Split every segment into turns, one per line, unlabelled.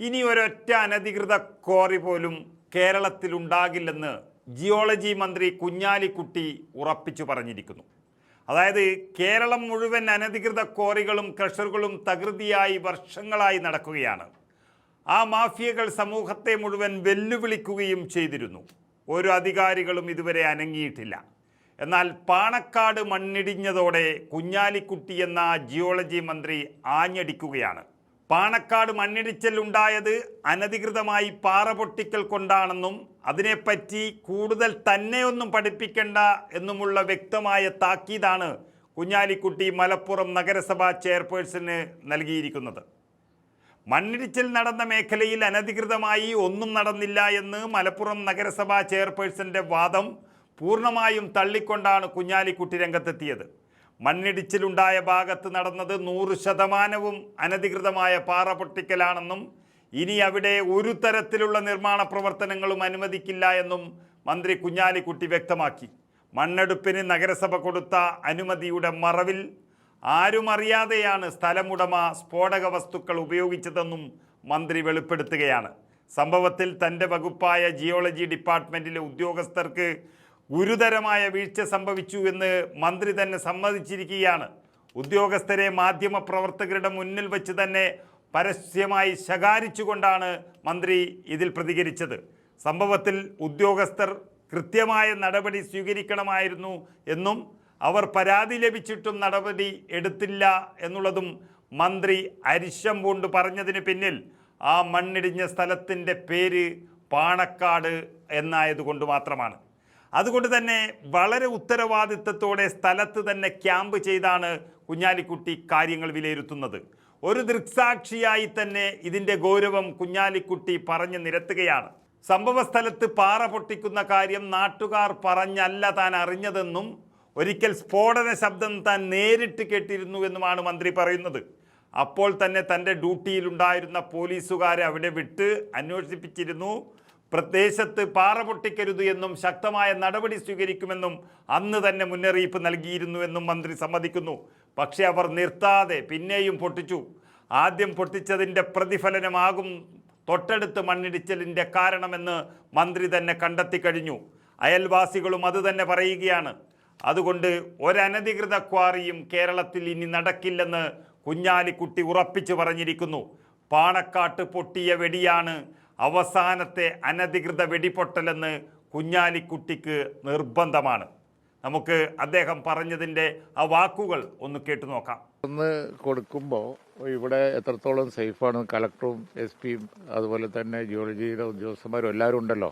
ഇനി ഒരൊറ്റ അനധികൃത ക്വാറി പോലും കേരളത്തിലുണ്ടാകില്ലെന്ന് ജിയോളജി മന്ത്രി കുഞ്ഞാലിക്കുട്ടി ഉറപ്പിച്ചു പറഞ്ഞിരിക്കുന്നു. അതായത് കേരളം മുഴുവൻ അനധികൃത ക്വാറികളും ക്രഷറുകളും തകൃതിയായി വർഷങ്ങളായി നടക്കുകയാണ്. ആ മാഫിയകൾ സമൂഹത്തെ മുഴുവൻ വെല്ലുവിളിക്കുകയും ചെയ്തിരുന്നു. ഒരു അധികാരികളും ഇതുവരെ അനങ്ങിയിട്ടില്ല. എന്നാൽ പാണക്കാട് മണ്ണിടിഞ്ഞതോടെ കുഞ്ഞാലിക്കുട്ടി എന്ന ജിയോളജി മന്ത്രി ആഞ്ഞടിക്കുകയാണ്. പാണക്കാട് മണ്ണിടിച്ചിൽ ഉണ്ടായത് അനധികൃതമായി പാറ പൊട്ടിക്കൽ കൊണ്ടാണെന്നും അതിനെപ്പറ്റി കൂടുതൽ തന്നെയൊന്നും പഠിപ്പിക്കേണ്ട എന്നുമുള്ള വ്യക്തമായ താക്കീതാണ് കുഞ്ഞാലിക്കുട്ടി മലപ്പുറം നഗരസഭാ ചെയർപേഴ്സന് നൽകിയിരിക്കുന്നത്. മണ്ണിടിച്ചിൽ നടന്ന മേഖലയിൽ അനധികൃതമായി ഒന്നും നടന്നില്ല എന്ന് മലപ്പുറം നഗരസഭാ ചെയർപേഴ്സന്റെ വാദം പൂർണ്ണമായും തള്ളിക്കൊണ്ടാണ് കുഞ്ഞാലിക്കുട്ടി രംഗത്തെത്തിയത്. മണ്ണിടിച്ചിലുണ്ടായ ഭാഗത്ത് നടന്നത് 100% അനധികൃതമായ പാറ പൊട്ടിക്കലാണെന്നും ഇനി അവിടെ ഒരു തരത്തിലുള്ള നിർമ്മാണ പ്രവർത്തനങ്ങളും അനുവദിക്കില്ല എന്നും മന്ത്രി കുഞ്ഞാലിക്കുട്ടി വ്യക്തമാക്കി. മണ്ണെടുപ്പിന് നഗരസഭ കൊടുത്ത അനുമതിയുടെ മറവിൽ ആരും അറിയാതെയാണ് സ്ഥലമുടമ സ്ഫോടക വസ്തുക്കൾ ഉപയോഗിച്ചതെന്നും മന്ത്രി വെളിപ്പെടുത്തുകയാണ്. സംഭവത്തിൽ തൻ്റെ വകുപ്പായ ജിയോളജി ഡിപ്പാർട്ട്മെൻറ്റിലെ ഉദ്യോഗസ്ഥർക്ക് ഗുരുതരമായ വീഴ്ച സംഭവിച്ചു എന്ന് മന്ത്രി തന്നെ സമ്മതിച്ചിരിക്കുകയാണ്. ഉദ്യോഗസ്ഥരെ മാധ്യമപ്രവർത്തകരുടെ മുന്നിൽ വെച്ച് തന്നെ പരസ്യമായി ശകാരിച്ചുകൊണ്ടാണ് മന്ത്രി ഇതിൽ പ്രതികരിച്ചത്. സംഭവത്തിൽ ഉദ്യോഗസ്ഥർ കൃത്യമായ നടപടി സ്വീകരിക്കണമായിരുന്നു എന്നും അവർ പരാതി ലഭിച്ചിട്ടും നടപടി എടുത്തില്ല എന്നുള്ളതും മന്ത്രി അരിശം കൊണ്ട് പറഞ്ഞതിന് പിന്നിൽ ആ മണ്ണിടിഞ്ഞ സ്ഥലത്തിൻ്റെ പേര് പാണക്കാട് എന്നായതുകൊണ്ട് മാത്രമാണ്. അതുകൊണ്ട് തന്നെ വളരെ ഉത്തരവാദിത്തത്തോടെ സ്ഥലത്ത് തന്നെ ക്യാമ്പ് ചെയ്താണ് കുഞ്ഞാലിക്കുട്ടി കാര്യങ്ങൾ വിലയിരുത്തുന്നത്. ഒരു ദൃക്സാക്ഷിയായി തന്നെ ഇതിൻ്റെ ഗൗരവം കുഞ്ഞാലിക്കുട്ടി പറഞ്ഞു നിരത്തുകയാണ്. സംഭവ സ്ഥലത്ത് പാറ പൊട്ടിക്കുന്ന കാര്യം നാട്ടുകാർ പറഞ്ഞല്ല താൻ അറിഞ്ഞതെന്നും ഒരിക്കൽ സ്ഫോടന ശബ്ദം താൻ നേരിട്ട് കേട്ടിരുന്നു എന്നുമാണ് മന്ത്രി പറയുന്നത്. അപ്പോൾ തന്നെ തൻ്റെ ഡ്യൂട്ടിയിലുണ്ടായിരുന്ന പോലീസുകാരെ അവിടെ വിട്ട് അന്വേഷിപ്പിച്ചിരുന്നു. പ്രദേശത്ത് പാറ പൊട്ടിക്കരുത് എന്നും ശക്തമായ നടപടി സ്വീകരിക്കുമെന്നും അന്ന് തന്നെ മുന്നറിയിപ്പ് നൽകിയിരുന്നു എന്നും മന്ത്രി സമ്മതിക്കുന്നു. പക്ഷേ അവർ നിർത്താതെ പിന്നെയും പൊട്ടിച്ചു. ആദ്യം പൊട്ടിച്ചതിൻ്റെ പ്രതിഫലനമാകും തൊട്ടടുത്ത് മണ്ണിടിച്ചിലിൻ്റെ കാരണമെന്ന് മന്ത്രി തന്നെ കണ്ടെത്തി കഴിഞ്ഞു. അയൽവാസികളും അത് തന്നെ പറയുകയാണ്. അതുകൊണ്ട് ഒരനധികൃത ക്വാറിയും കേരളത്തിൽ ഇനി നടക്കില്ലെന്ന് കുഞ്ഞാലിക്കുട്ടി ഉറപ്പിച്ചു പറഞ്ഞിരിക്കുന്നു. പാണക്കാട്ട് പൊട്ടിയ വെടിയാണ് അവസാനത്തെ അനധികൃത വെടിപൊട്ടലെന്ന് കുഞ്ഞാലിക്കുട്ടിക്ക് നിർബന്ധമാണ്. നമുക്ക് അദ്ദേഹം പറഞ്ഞതിൻ്റെ ആ വാക്കുകൾ ഒന്ന് കേട്ടു നോക്കാം.
ഒന്ന് കൊടുക്കുമ്പോൾ ഇവിടെ എത്രത്തോളം സേഫാണ് കളക്ടറും SP-യും അതുപോലെ തന്നെ ജിയോളജിയുടെ ഉദ്യോഗസ്ഥന്മാരും എല്ലാവരും ഉണ്ടല്ലോ.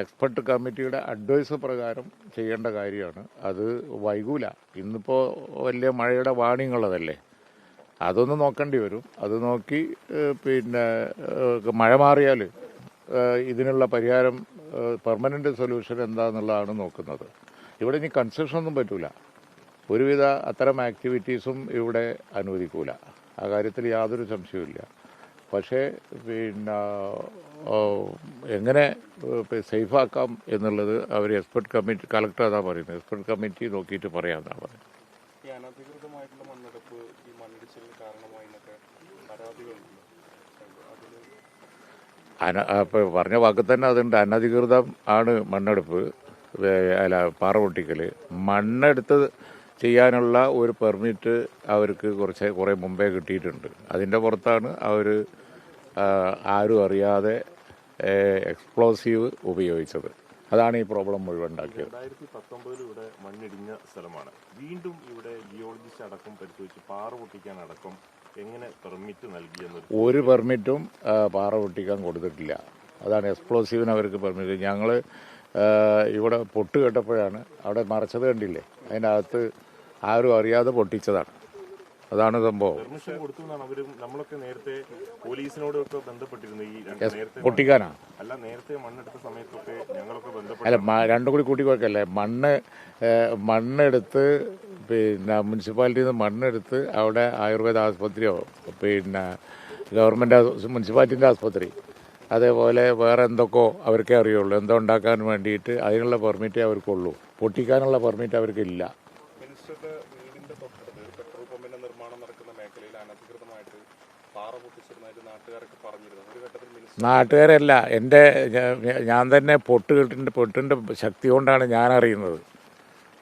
എക്സ്പെർട്ട് കമ്മിറ്റിയുടെ അഡ്വൈസ് പ്രകാരം ചെയ്യേണ്ട കാര്യമാണ്. അത് വൈകൂല. ഇന്നിപ്പോൾ വലിയ മഴയുടെ വാണിംഗ് ഉള്ളതല്ലേ, അതൊന്ന് നോക്കേണ്ടി വരും. അത് നോക്കി പിന്നെ മഴ മാറിയാൽ ഇതിനുള്ള പരിഹാരം പെർമനൻ്റ് സൊല്യൂഷൻ എന്താണെന്നുള്ളതാണ് നോക്കുന്നത്. ഇവിടെ ഇനി കൺസ്ട്രക്ഷൻ ഒന്നും പറ്റില്ല. ഒരുവിധ അത്തരം ആക്ടിവിറ്റീസും ഇവിടെ അനുവദിക്കൂല. ആ കാര്യത്തിൽ യാതൊരു സംശയവുമില്ല. പക്ഷേ പിന്നെ എങ്ങനെ സേഫാക്കാം എന്നുള്ളത് അവർ എക്സ്പെർട്ട് കമ്മിറ്റി, കളക്ടർ അതാ പറയുന്നത്, എക്സ്പെർട്ട് കമ്മിറ്റി നോക്കിയിട്ട് പറയാമെന്നാണ് പറയുന്നത്.
അനധികൃതമായിട്ടുള്ള മണ്ണെടുപ്പ് ഈ മണ്ണിടിച്ചിലിന് കാരണമായി എന്നൊക്കെ പരാതികളുണ്ട്.
ഇപ്പോൾ പറഞ്ഞ വാക്ക് തന്നെ അതുണ്ട്. അനധികൃതം ആണ് മണ്ണെടുപ്പ്, അല്ല പാറ പൊട്ടിക്കൽ. മണ്ണെടുത്ത് ചെയ്യാനുള്ള ഒരു പെർമിറ്റ് അവർക്ക് കുറേ മുമ്പേ കിട്ടിയിട്ടുണ്ട്. അതിൻ്റെ പുറത്താണ് അവർ ആരും അറിയാതെ എക്സ്പ്ലോസീവ് ഉപയോഗിച്ചത്. അതാണ് ഈ പ്രോബ്ലം മുഴുവൻ ഉണ്ടാക്കിയത്.
2019 ഇവിടെ മണ്ണിടിഞ്ഞ സ്ഥലമാണ്. വീണ്ടും ഇവിടെ ജിയോളജിസ്റ്റ് അടക്കം പരിശോധിച്ച് പാറ പൊട്ടിക്കാൻ അടക്കം എങ്ങനെ പെർമിറ്റ് നൽകിയെന്ന്
ഒരു പെർമിറ്റും പാറ പൊട്ടിക്കാൻ കൊടുത്തിട്ടില്ല. അതാണ് എക്സ്പ്ലോസീവിന് അവർക്ക് പെർമിറ്റ്. ഞങ്ങൾ ഇവിടെ പൊട്ട് കേട്ടപ്പോഴാണ് അവിടെ മറച്ചത് കണ്ടില്ലേ, അതിൻ്റെ അകത്ത് ആരും അറിയാതെ പൊട്ടിച്ചതാണ്. അതാണ് സംഭവം.
പെർമിഷൻ കൊടുത്തു എന്നാണ് അവരും നമ്മളൊക്കെ നേരത്തെ പോലീസിനോടൊക്കെ ബന്ധപ്പെട്ടിരുന്നു. ഈ നേരത്തെ
പൊട്ടിക്കാനാ
അല്ല, നേരത്തെ മണ്ണെടുത്ത സമയത്തൊക്കെ ഞങ്ങളൊക്കെ
അല്ല, രണ്ടും കൂടി കൂട്ടിക്കൊടുക്കല്ലേ. മണ്ണെടുത്ത് പിന്നെ മുനിസിപ്പാലിറ്റിയിൽ നിന്ന് മണ്ണെടുത്ത് അവിടെ ആയുർവേദ ആസ്പത്രിയോ പിന്നെ ഗവൺമെൻറ് മുനിസിപ്പാലിറ്റിൻ്റെ ആസ്പത്രി അതേപോലെ വേറെ എന്തൊക്കെയോ അവർക്കേ അറിയുള്ളൂ. എന്തോ ഉണ്ടാക്കാൻ വേണ്ടിയിട്ട് അതിനുള്ള പെർമിറ്റേ അവർക്കുള്ളൂ. പൊട്ടിക്കാനുള്ള പെർമിറ്റ് അവർക്കില്ല.
നിർമ്മാണം നടക്കുന്ന മേഖലയിൽ അനധികൃതമായിട്ട് പാറ പൊട്ടിച്ചിരുന്നതായിട്ട് നാട്ടുകാരൊക്കെ പറഞ്ഞിരുന്നു.
നാട്ടുകാരല്ല, ഞാൻ തന്നെ പൊട്ടിൻ്റെ ശക്തി കൊണ്ടാണ് ഞാൻ അറിയുന്നത്.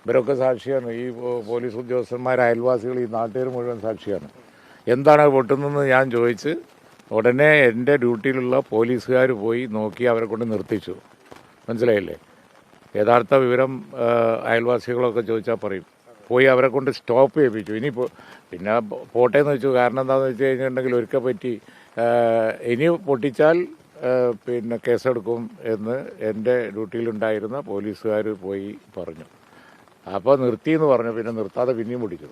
ഇവരൊക്കെ സാക്ഷിയാണ്, ഈ പോലീസ് ഉദ്യോഗസ്ഥന്മാർ, അയൽവാസികൾ, ഈ നാട്ടുകാർ മുഴുവൻ സാക്ഷിയാണ്. എന്താണ് പൊട്ടുന്നതെന്ന് ഞാൻ ചോദിച്ച് ഉടനെ എൻ്റെ ഡ്യൂട്ടിയിലുള്ള പോലീസുകാർ പോയി നോക്കി അവരെ കൊണ്ട് നിർത്തിച്ചു. മനസ്സിലായില്ലേ? യഥാർത്ഥ വിവരം അയൽവാസികളൊക്കെ ചോദിച്ചാൽ പറയും. പോയി അവരെ കൊണ്ട് സ്റ്റോപ്പ് ചെയ്യിപ്പിച്ചു. ഇനിയിപ്പോൾ പിന്നെ പോട്ടേന്ന് വെച്ചു. കാരണം എന്താണെന്ന് വെച്ച് കഴിഞ്ഞിട്ടുണ്ടെങ്കിൽ ഒരിക്കൽ പറ്റി ഇനി പൊട്ടിച്ചാൽ പിന്നെ കേസെടുക്കും എന്ന് എൻ്റെ ഡ്യൂട്ടിയിലുണ്ടായിരുന്ന പോലീസുകാർ പോയി പറഞ്ഞു. അപ്പോൾ നിർത്തിയെന്ന് പറഞ്ഞു. പിന്നെ നിർത്താതെ പിന്നെയും പൊട്ടിച്ചു.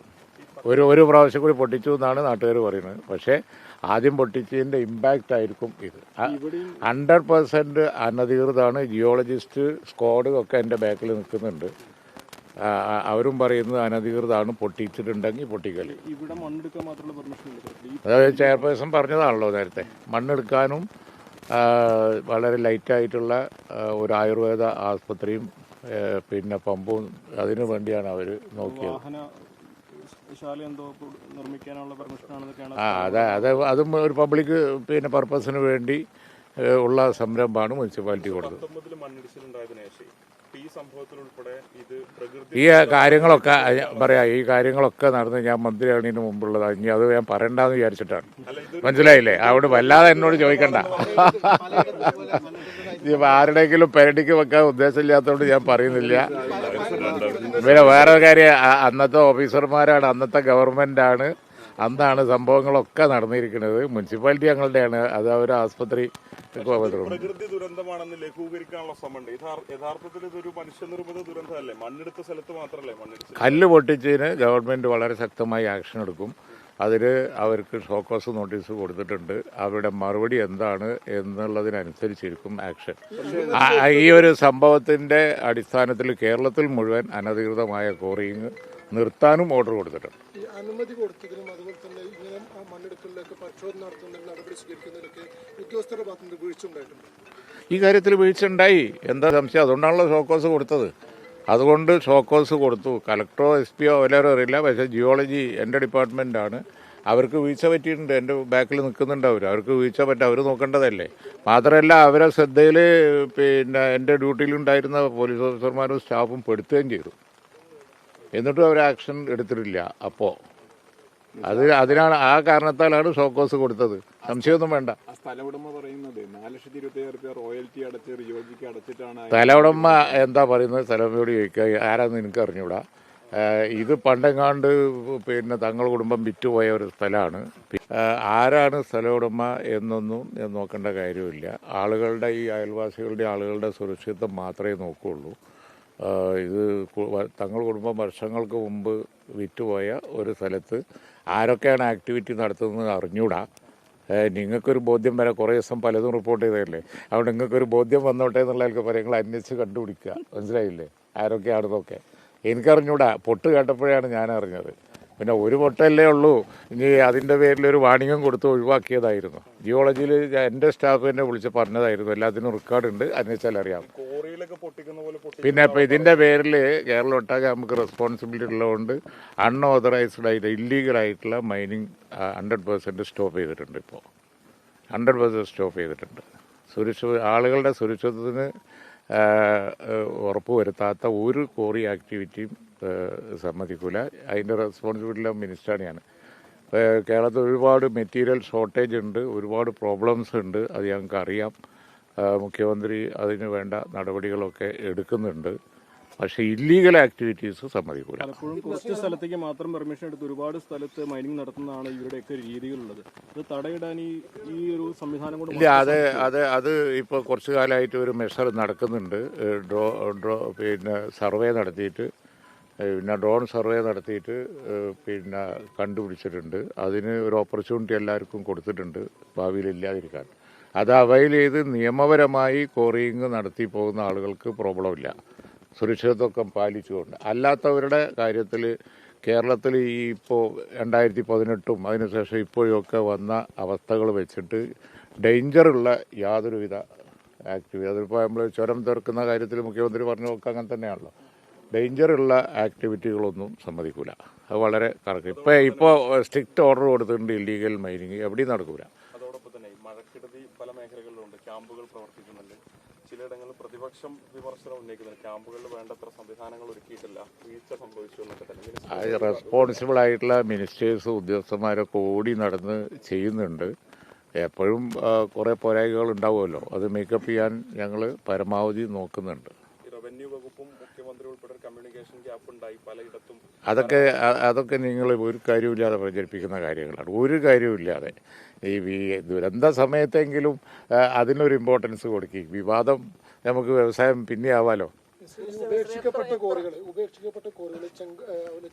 ഒരു പ്രാവശ്യം കൂടി പൊട്ടിച്ചു എന്നാണ് നാട്ടുകാർ പറയുന്നത്. പക്ഷേ ആദ്യം പൊട്ടിച്ചതിൻ്റെ ഇമ്പാക്റ്റ് ആയിരിക്കും ഇത്. 100% അനധികൃതമാണ്. ജിയോളജിസ്റ്റ് സ്ക്വാഡ് ഒക്കെ എൻ്റെ ബാക്കിൽ നിൽക്കുന്നുണ്ട്. അവരും പറയുന്നത് അനധികൃതമാണ്, പൊട്ടിച്ചിട്ടുണ്ടെങ്കിൽ പൊട്ടിക്കൽ. അതായത് ചെയർപേഴ്സൺ പറഞ്ഞതാണല്ലോ നേരത്തെ, മണ്ണെടുക്കാനും വളരെ ലൈറ്റായിട്ടുള്ള ഒരു ആയുർവേദ ആസ്പത്രിയും പിന്നെ പമ്പും അതിനു വേണ്ടിയാണ് അവർ നോക്കിയത്. അതും ഒരു പബ്ലിക് പിന്നെ പർപ്പസിന് വേണ്ടി ഉള്ള സംരംഭമാണ് മുനിസിപ്പാലിറ്റി കൊടുത്തത്. ഈ കാര്യങ്ങളൊക്കെ പറയാം, ഈ കാര്യങ്ങളൊക്കെ നടന്ന് ഞാൻ മന്ത്രിയാണതിന് മുമ്പുള്ളതാണ്. ഇനി അത് ഞാൻ പറയണ്ടെന്ന് വിചാരിച്ചിട്ടാണ്. മനസ്സിലായില്ലേ? അവിടെ വല്ലാതെ എന്നോട് ചോദിക്കണ്ട. ഇപ്പം ആരുടെയെങ്കിലും പെരടിക്ക് വെക്കാൻ ഉദ്ദേശമില്ലാത്തതുകൊണ്ട് ഞാൻ പറയുന്നില്ല. പിന്നെ വേറെ കാര്യം, അന്നത്തെ ഓഫീസർമാരാണ്, അന്നത്തെ ഗവൺമെൻറ്റാണ്, അന്നാണ് സംഭവങ്ങളൊക്കെ നടന്നിരിക്കുന്നത്. മുനിസിപ്പാലിറ്റി ഞങ്ങളുടെയാണ്. അത് അവർ ആസ്പത്രി
പ്രകൃതി ദുരന്തമാണെന്ന് ലഘൂകരിക്കാനുള്ള ശ്രമമുണ്ട്. യഥാർത്ഥത്തിൽ ഇതൊരു മനുഷ്യനിർമ്മിത ദുരന്തമല്ലേ? മണ്ണെടുത്ത സ്ഥലത്ത് മാത്രമല്ലേ മണ്ണെടുത്ത്
കല്ല് പൊട്ടിച്ചതിന് ഗവൺമെന്റ് വളരെ ശക്തമായി ആക്ഷൻ എടുക്കും. അതിന് അവർക്ക് ഷോക്കോസ് നോട്ടീസ് കൊടുത്തിട്ടുണ്ട്. അവരുടെ മറുപടി എന്താണ് എന്നുള്ളതിനനുസരിച്ചിരിക്കും ആക്ഷൻ. ഈ ഒരു സംഭവത്തിന്റെ അടിസ്ഥാനത്തിൽ കേരളത്തിൽ മുഴുവൻ അനധികൃതമായ ക്വാറിയിങ് നിർത്താനും ഓർഡർ കൊടുത്തിട്ടുണ്ട്.
അനുമതി കൊടുത്തതിനും അതുപോലെ തന്നെ ഇങ്ങനെ മണ്ണെടുക്കലിലൊക്കെ പരിശോധന നടത്തുന്നതിന് നടപടി സ്വീകരിക്കുന്നതിലൊക്കെ ഉദ്യോഗസ്ഥരുടെ ഭാഗത്തുനിന്ന് വീഴ്ച ഉണ്ടായിട്ടുണ്ട്.
ഈ കാര്യത്തിൽ വീഴ്ച ഉണ്ടായി, എന്താ സംശയം? അതുകൊണ്ടാണല്ലോ ഷോക്കോസ് കൊടുത്തത്. അതുകൊണ്ട് ഷോക്കോസ് കൊടുത്തു. കലക്ടറോ SP എല്ലാവരും അറിയില്ല. പക്ഷേ ജിയോളജി എൻ്റെ ഡിപ്പാർട്ട്മെൻറ്റാണ്. അവർക്ക് വീഴ്ച പറ്റിയിട്ടുണ്ട്. എൻ്റെ ബാക്കിൽ നിൽക്കുന്നുണ്ട്. അവർക്ക് വീഴ്ച പറ്റും, അവർ നോക്കേണ്ടതല്ലേ. മാത്രമല്ല അവരെ ശ്രദ്ധയിൽ പിന്നെ എൻ്റെ ഡ്യൂട്ടിയിലുണ്ടായിരുന്ന പോലീസ് ഓഫീസർമാരും സ്റ്റാഫും പെടുത്തുകയും ചെയ്തു. എന്നിട്ടും അവർ ആക്ഷൻ എടുത്തിട്ടില്ല. അപ്പോൾ അതിനാണ്, ആ കാരണത്താലാണ് ഷോക്കോസ് കൊടുത്തത്. സംശയമൊന്നും വേണ്ട. സ്ഥലമുടമ എന്താ പറയുന്നത്? സ്ഥലമുടമയോട് ചോദിക്കുക, ആരാന്ന് എനിക്ക് അറിഞ്ഞൂടാ. ഇത് പണ്ടെങ്ങാണ്ട് പിന്നെ തങ്ങൾ കുടുംബം വിറ്റുപോയ ഒരു സ്ഥലമാണ്. ആരാണ് സ്ഥലമുടമ എന്നൊന്നും നോക്കേണ്ട കാര്യമില്ല. ആളുകളുടെ, ഈ അയൽവാസികളുടെ ആളുകളുടെ സുരക്ഷിതത്വം മാത്രമേ നോക്കുകയുള്ളൂ. ഇത് തങ്ങൾ കുടുംബം വർഷങ്ങൾക്ക് മുമ്പ് വിറ്റുപോയ ഒരു സ്ഥലത്ത് ആരൊക്കെയാണ് ആക്ടിവിറ്റി നടത്തുന്നത് അറിഞ്ഞൂടാ. നിങ്ങൾക്കൊരു ബോധ്യം വരെ, കുറേ ദിവസം പലതും റിപ്പോർട്ട് ചെയ്തതല്ലേ, അതുകൊണ്ട് നിങ്ങൾക്കൊരു ബോധ്യം വന്നോട്ടെ എന്നുള്ള കാര്യങ്ങൾ അന്വേഷിച്ച് കണ്ടുപിടിക്കുക. മനസ്സിലായില്ലേ ആരൊക്കെയാണെന്നൊക്കെ? എനിക്കറിഞ്ഞൂടാ. പൊട്ട് കേട്ടപ്പോഴാണ് ഞാൻ അറിഞ്ഞത്. പിന്നെ ഒരു പൊട്ടല്ലേ ഉള്ളൂ. ഇനി അതിൻ്റെ പേരിൽ ഒരു വാണിംഗും കൊടുത്ത് ഒഴിവാക്കിയതായിരുന്നു. ജിയോളജിയിൽ എൻ്റെ സ്റ്റാഫ് എന്നെ വിളിച്ച് പറഞ്ഞതായിരുന്നു. എല്ലാത്തിനും റെക്കോർഡുണ്ട്, അന്വേഷിച്ചാൽ അറിയാം. പിന്നെ ഇപ്പം ഇതിൻ്റെ പേരിൽ കേരളം ഒട്ടാകെ നമുക്ക് റെസ്പോൺസിബിലിറ്റി ഉള്ളതുകൊണ്ട് അൺഓതറൈസ്ഡ് ആയിട്ട് ഇല്ലീഗലായിട്ടുള്ള മൈനിങ് 100% സ്റ്റോപ്പ് ചെയ്തിട്ടുണ്ട്. ഇപ്പോൾ 100% സ്റ്റോപ്പ് ചെയ്തിട്ടുണ്ട്. ആളുകളുടെ സുരക്ഷിതത്വത്തിന് ഉറപ്പുവരുത്താത്ത ഒരു ക്വാറി ആക്ടിവിറ്റിയും സമ്മതിക്കില്ല. അതിൻ്റെ റെസ്പോൺസിബിലിറ്റി മിനിസ്റ്ററാണ് ഞാൻ. കേരളത്തിൽ ഒരുപാട് മെറ്റീരിയൽ ഷോർട്ടേജ് ഉണ്ട്, ഒരുപാട് പ്രോബ്ലംസ് ഉണ്ട്. അത് ഞങ്ങൾക്ക് അറിയാം. മുഖ്യമന്ത്രി അതിന് വേണ്ട നടപടികളൊക്കെ എടുക്കുന്നുണ്ട്. പക്ഷേ ഇല്ലീഗൽ ആക്ടിവിറ്റീസ് സമ്മതിക്കില്ല.
പലപ്പോഴും കുറച്ച് സ്ഥലത്തേക്ക് മാത്രം പെർമിഷൻ എടുത്ത് ഒരുപാട് സ്ഥലത്ത് മൈനിങ് നടത്തുന്നതാണ് ഇവരുടെയൊക്കെ രീതികളുള്ളത്. ഇത് തടയിടാൻ ഈ ഒരു സംവിധാനം കൊണ്ട്
ഇല്ല. അത് ഇപ്പോൾ കുറച്ച് കാലമായിട്ട് ഒരു മെഷർ നടക്കുന്നുണ്ട്. പിന്നെ സർവേ നടത്തിയിട്ട്, പിന്നെ ഡ്രോൺ സർവേ നടത്തിയിട്ട് പിന്നെ കണ്ടുപിടിച്ചിട്ടുണ്ട്. അതിന് ഒരു ഓപ്പർച്യൂണിറ്റി എല്ലാവർക്കും കൊടുത്തിട്ടുണ്ട്, ഭാവിയിൽ ഇല്ലാതിരിക്കാൻ. അത് അവൈൽ ചെയ്ത് നിയമപരമായി ക്വാറിയിങ് നടത്തി പോകുന്ന ആളുകൾക്ക് പ്രോബ്ലം ഇല്ല, സുരക്ഷിതത്വമൊക്കെ പാലിച്ചുകൊണ്ട്. അല്ലാത്തവരുടെ കാര്യത്തിൽ കേരളത്തിൽ ഈ ഇപ്പോൾ 2018 അതിനുശേഷം ഇപ്പോഴൊക്കെ വന്ന അവസ്ഥകൾ വെച്ചിട്ട് ഡേഞ്ചറുള്ള യാതൊരുവിധ ആക്ടിവിറ്റി, അതിപ്പോൾ നമ്മൾ ചുരം തീർക്കുന്ന കാര്യത്തിൽ മുഖ്യമന്ത്രി പറഞ്ഞതൊക്കെ അങ്ങനെ തന്നെയാണല്ലോ. ഡേഞ്ചറുള്ള ആക്ടിവിറ്റികളൊന്നും സമ്മതിക്കില്ല. അത് വളരെ കറക്റ്റ്. ഇപ്പോൾ സ്ട്രിക്റ്റ് ഓർഡർ കൊടുത്തിട്ടുണ്ട്. ഇല്ലീഗൽ മൈനിങ് എവിടെയും നടക്കില്ല.
അതോടൊപ്പം തന്നെ മഴക്കെടുതി പല
മേഖലകളിലുണ്ട് ക്യാമ്പുകൾ പ്രവർത്തിക്കുന്നുണ്ട്. ചിലയിടങ്ങളിൽ പ്രതിപക്ഷം വിമർശനം ഉന്നയിക്കുന്നുണ്ട്. ക്യാമ്പുകളിൽ വേണ്ടത്ര സംവിധാനങ്ങൾ ഒരുക്കിയിട്ടില്ല, വീഴ്ച സംഭവിച്ചു എന്നൊക്കെ തന്നെ.
റെസ്പോൺസിബിൾ ആയിട്ടുള്ള മിനിസ്റ്റേഴ്സ് ഉദ്യോഗസ്ഥന്മാരൊക്കെ ഓടി നടന്ന് ചെയ്യുന്നുണ്ട്. എപ്പോഴും കുറേ പോരായ്മകൾ ഉണ്ടാവുമല്ലോ, അത് മേക്കപ്പ് ചെയ്യാൻ ഞങ്ങൾ പരമാവധി നോക്കുന്നുണ്ട്.
റവന്യൂ വകുപ്പും മുഖ്യമന്ത്രി ഉൾപ്പെടെ കമ്മ്യൂണിക്കേഷൻ ഗ്യാപ്പ് ഉണ്ടായി പലയിടത്തും.
അതൊക്കെ നിങ്ങൾ ഒരു കാര്യമില്ലാതെ പ്രചരിപ്പിക്കുന്ന കാര്യങ്ങളാണ്. ഒരു കാര്യമില്ലാതെ ഈ ദുരന്ത സമയത്തെങ്കിലും അതിനൊരു ഇമ്പോർട്ടൻസ് കൊടുക്കുക. വിവാദം നമുക്ക് വ്യവസായം പിന്നെ ആവാലോ.
ഉപേക്ഷിക്കപ്പെട്ട കോറികൾ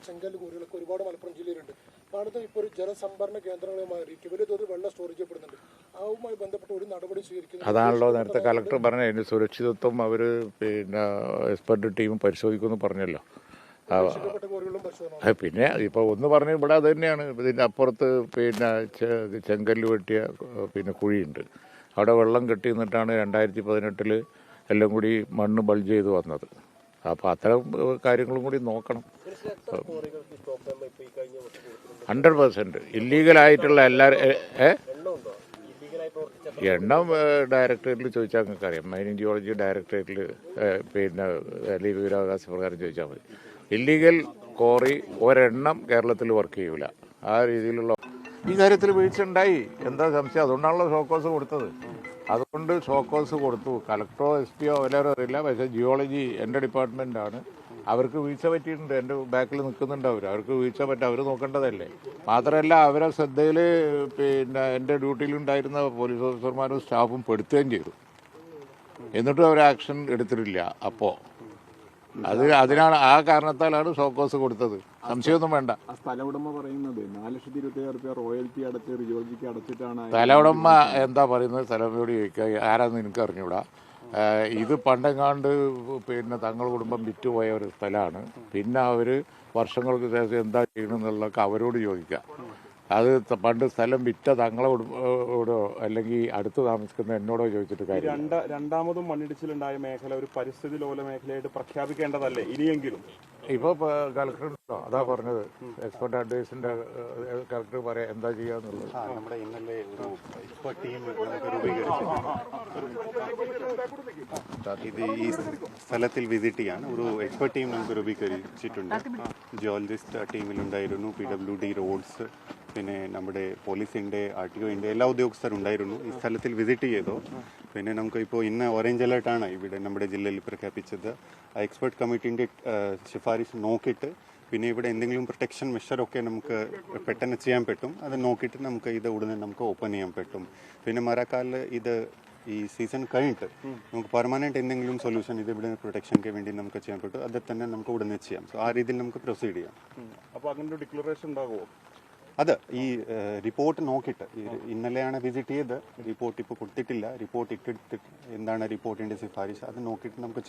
ചെങ്കൽ കോറികളൊക്കെ ഒരുപാട് മലപ്പുറം ജില്ലയിലുണ്ട്. ഭാരതം ഇപ്പോൾ ഒരു ജലസംഭരണ കേന്ദ്രങ്ങളെ മാറിയിട്ട് വലിയ തോതിൽ വെള്ളം സ്റ്റോർ ചെയ്യപ്പെടുന്നുണ്ട്. അതുമായി ബന്ധപ്പെട്ട് ഒരു നടപടി സ്വീകരിക്കുന്നത്
അതാണല്ലോ നേരത്തെ കളക്ടർ പറഞ്ഞത്. അതിൻ്റെ സുരക്ഷിതത്വം അവർ എക്സ്പെർട്ട് ടീം പരിശോധിക്കുമെന്ന് പറഞ്ഞല്ലോ. പിന്നെ ഇപ്പോൾ ഒന്ന് പറഞ്ഞ് ഇവിടെ അത് തന്നെയാണ്. ഇതിൻ്റെ അപ്പുറത്ത് ചെങ്കല്ല് വെട്ടിയ കുഴിയുണ്ട്. അവിടെ വെള്ളം കെട്ടി നിന്നിട്ടാണ് 2018 എല്ലാം കൂടി മണ്ണ് ബൾജ് ചെയ്ത് വന്നത്. അപ്പോൾ അത്തരം കാര്യങ്ങളും കൂടി നോക്കണം. 100% ഇല്ലീഗലായിട്ടുള്ള എണ്ണം ഡയറക്ടറേറ്റിൽ ചോദിച്ചാൽ നിങ്ങൾക്ക് അറിയാം. മൈനിങ് ജിയോളജി ഡയറക്ടറേറ്റിൽ അല്ലെങ്കിൽ വിവരാവകാശ പ്രകാരം ചോദിച്ചാൽ മതി. ഇല്ലീഗൽ കോറി ഒരെണ്ണം കേരളത്തിൽ വർക്ക് ചെയ്യൂല. ആ രീതിയിലുള്ള ഈ കാര്യത്തിൽ വീഴ്ച ഉണ്ടായി, എന്താ സംശയം? അതുകൊണ്ടാണല്ലോ ഷോക്കോസ് കൊടുത്തത്. അതുകൊണ്ട് ഷോക്കോസ് കൊടുത്തു. കളക്ടറോ SP എല്ലാവരും അറിയില്ല. പക്ഷേ ജിയോളജി എൻ്റെ ഡിപ്പാർട്ട്മെൻറ്റാണ്. അവർക്ക് വീഴ്ച പറ്റിയിട്ടുണ്ട്. എൻ്റെ ബാക്കിൽ നിൽക്കുന്നുണ്ട് അവർക്ക് വീഴ്ച പറ്റും. അവർ നോക്കേണ്ടതല്ലേ. മാത്രമല്ല അവരെ ശ്രദ്ധയിൽ എൻ്റെ ഡ്യൂട്ടിയിലുണ്ടായിരുന്ന പോലീസ് ഓഫീസർമാരും സ്റ്റാഫും പെടുത്തുകയും ചെയ്തു. എന്നിട്ടും അവർ ആക്ഷൻ എടുത്തിട്ടില്ല. അപ്പോൾ അതിനാണ് ആ കാരണത്താലാണ് ഷോക്കോസ് കൊടുത്തത്. സംശയമൊന്നും വേണ്ട.
സ്ഥല ഉടമ പറയുന്നത് 4,27,000 രൂപ റോയൽറ്റി അടച്ച് റിയോളജിക്ക് അടച്ചിട്ടാണ്.
സ്ഥല ഉടമ എന്താ പറയുന്നത്? സ്ഥലമോട് ചോദിക്കുക. ആരാന്ന് എനിക്ക് അറിഞ്ഞൂടാ. ഇത് പണ്ടെങ്ങാണ്ട് തങ്ങളുടെ കുടുംബം വിറ്റുപോയ ഒരു സ്ഥലമാണ്. പിന്നെ അവർ വർഷങ്ങൾക്ക് ശേഷം എന്താ ചെയ്യണമെന്നുള്ളതൊക്കെ അവരോട് ചോദിക്കുക. അത് പണ്ട് സ്ഥലം വിറ്റ തങ്ങളോടോ അല്ലെങ്കിൽ അടുത്ത് താമസിക്കുന്ന എന്നോടോ ചോദിച്ചിട്ട് കാര്യം.
രണ്ടാമതും മണ്ണിടിച്ചിലുണ്ടായ മേഖല ഒരു പരിസ്ഥിതി ലോല മേഖലയായിട്ട് പ്രഖ്യാപിക്കേണ്ടതല്ലേ ഇനിയെങ്കിലും?
ഇപ്പോൾ കളക്ടർ ഉണ്ടോ? അതാ പറഞ്ഞത്. എക്സ്പെർട്ട് അഡ്വൈസിന്റെ കളക്ടർ പറയാം എന്താ ചെയ്യാന്നുള്ളത്.
നമ്മുടെ ഇന്നലെ ഒരു എക്സ്പെർട്ട് ടീം ഇത് ഈ സ്ഥലത്തിൽ വിസിറ്റ് ചെയ്യാൻ ഒരു എക്സ്പെർട്ട് ടീം നമുക്ക് രൂപീകരിച്ചിട്ടുണ്ട്. ജിയോളജിസ്റ്റ് ടീമിലുണ്ടായിരുന്നു, PWD റോഡ്സ്, പിന്നെ നമ്മുടെ പോലീസിൻ്റെ RTOൻ്റെ എല്ലാ ഉദ്യോഗസ്ഥരുണ്ടായിരുന്നു. ഈ സ്ഥലത്തിൽ വിസിറ്റ് ചെയ്തു. പിന്നെ നമുക്ക് ഇപ്പോൾ ഇന്ന് ഓറഞ്ച് അലേർട്ടാണ് ഇവിടെ നമ്മുടെ ജില്ലയിൽ പ്രഖ്യാപിച്ചത്. ആ എക്സ്പെർട്ട് കമ്മിറ്റീൻ്റെ ശുപാർശ നോക്കിയിട്ട് പിന്നെ ഇവിടെ എന്തെങ്കിലും പ്രൊട്ടക്ഷൻ മെഷറൊക്കെ നമുക്ക് പെട്ടെന്ന് ചെയ്യാൻ പറ്റും. അത് നോക്കിയിട്ട് നമുക്ക് ഇത് ഉടനെ നമുക്ക് ഓപ്പൺ ചെയ്യാൻ പറ്റും. പിന്നെ മഴക്കാലം ഇത് ഈ സീസൺ കഴിഞ്ഞിട്ട് നമുക്ക് പെർമനന്റ് എന്തെങ്കിലും സൊല്യൂഷൻ ഇത് ഇവിടെ പ്രൊട്ടക്ഷനൊക്കെ വേണ്ടി നമുക്ക് ചെയ്യാൻ പറ്റും. അത് തന്നെ നമുക്ക് ഉടനെ ചെയ്യാം. സോ ആ രീതിയിൽ നമുക്ക് പ്രൊസീഡ് ചെയ്യാം.
അപ്പോൾ അങ്ങനെ ഒരു ഡിക്ലറേഷൻ ഉണ്ടാകുമോ?
അത് ഈ റിപ്പോർട്ട് നോക്കിയിട്ട് ഇന്നലെയാണ് വിസിറ്റ് ചെയ്ത് റിപ്പോർട്ട് ഇപ്പോൾ കൊടുത്തിട്ടില്ല. റിപ്പോർട്ട് ഇട്ടിട്ട് എന്താണ് റിപ്പോർട്ടിൻ്റെ ശുപാർശ അത് നോക്കിയിട്ട് നമുക്ക്